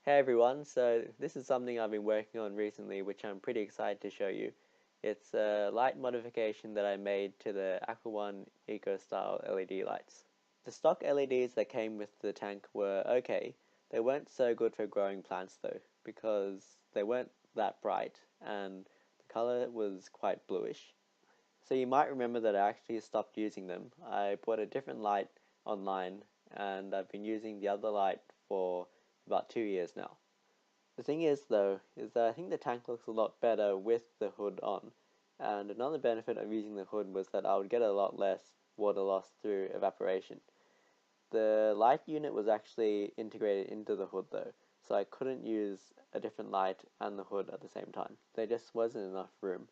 Hey everyone, so this is something I've been working on recently which I'm pretty excited to show you. It's a light modification that I made to the Aqua One Ecostyle LED lights. The stock LEDs that came with the tank were okay. They weren't so good for growing plants though, because they weren't that bright and the color was quite bluish. So you might remember that I actually stopped using them. I bought a different light online and I've been using the other light for about 2 years now. The thing is though, is that I think the tank looks a lot better with the hood on, and another benefit of using the hood was that I would get a lot less water loss through evaporation. The light unit was actually integrated into the hood though, so I couldn't use a different light and the hood at the same time. There just wasn't enough room.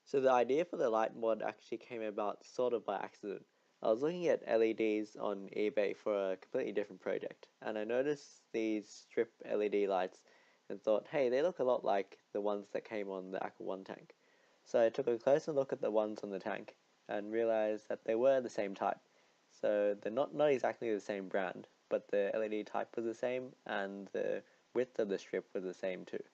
So the idea for the light mod actually came about sort of by accident. I was looking at LEDs on eBay for a completely different project, and I noticed these strip LED lights and thought, hey, they look a lot like the ones that came on the Aqua One tank. So I took a closer look at the ones on the tank and realized that they were the same type. So they're not exactly the same brand, but the LED type was the same and the width of the strip was the same too.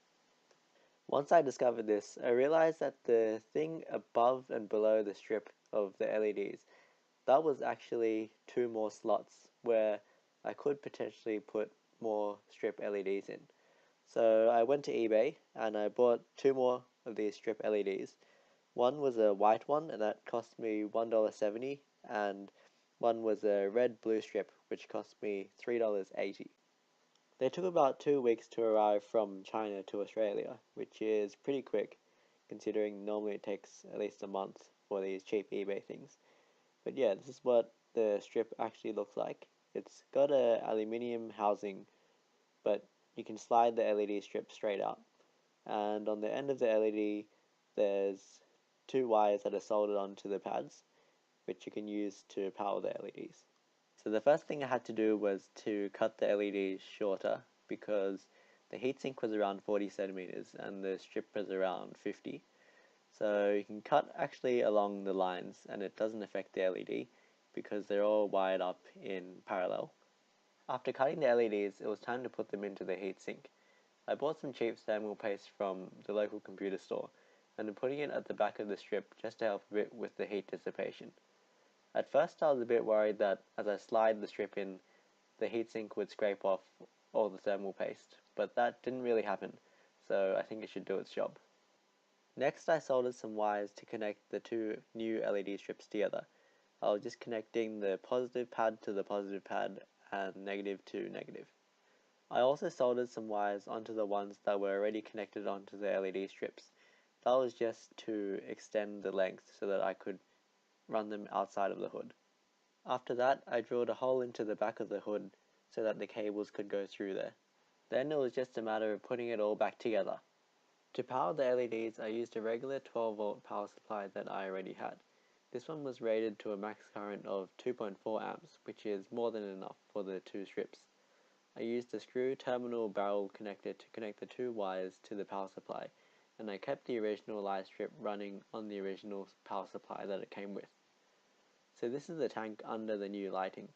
Once I discovered this, I realized that the thing above and below the strip of the LEDs, that was actually two more slots where I could potentially put more strip LEDs in. So I went to eBay and I bought two more of these strip LEDs. One was a white one and that cost me $1.70, and one was a red blue strip which cost me $3.80. They took about 2 weeks to arrive from China to Australia, which is pretty quick, considering normally it takes at least a month for these cheap eBay things. But yeah, this is what the strip actually looks like. It's got a aluminium housing, but you can slide the LED strip straight out. And on the end of the LED, there's two wires that are soldered onto the pads, which you can use to power the LEDs. So the first thing I had to do was to cut the LEDs shorter because the heatsink was around 40 centimeters and the strip was around 50. So you can cut actually along the lines and it doesn't affect the LED because they're all wired up in parallel. After cutting the LEDs, it was time to put them into the heatsink. I bought some cheap thermal paste from the local computer store and I'm putting it at the back of the strip just to help a bit with the heat dissipation. At first I was a bit worried that as I slide the strip in, the heatsink would scrape off all the thermal paste, but that didn't really happen, so I think it should do its job. Next I soldered some wires to connect the two new LED strips together. I was just connecting the positive pad to the positive pad and negative to negative. I also soldered some wires onto the ones that were already connected onto the LED strips. That was just to extend the length so that I could run them outside of the hood. After that, I drilled a hole into the back of the hood so that the cables could go through there. Then it was just a matter of putting it all back together. To power the LEDs, I used a regular 12-volt power supply that I already had. This one was rated to a max current of 2.4 amps, which is more than enough for the two strips. I used a screw terminal barrel connector to connect the two wires to the power supply, and I kept the original light strip running on the original power supply that it came with. So this is the tank under the new lighting.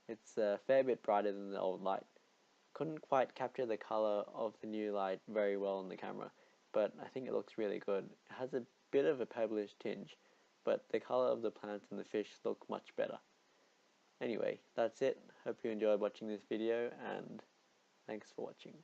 It's a fair bit brighter than the old light. Couldn't quite capture the color of the new light very well on the camera, but I think it looks really good. It has a bit of a purplish tinge, but the color of the plants and the fish look much better. Anyway, that's it. Hope you enjoyed watching this video, and thanks for watching.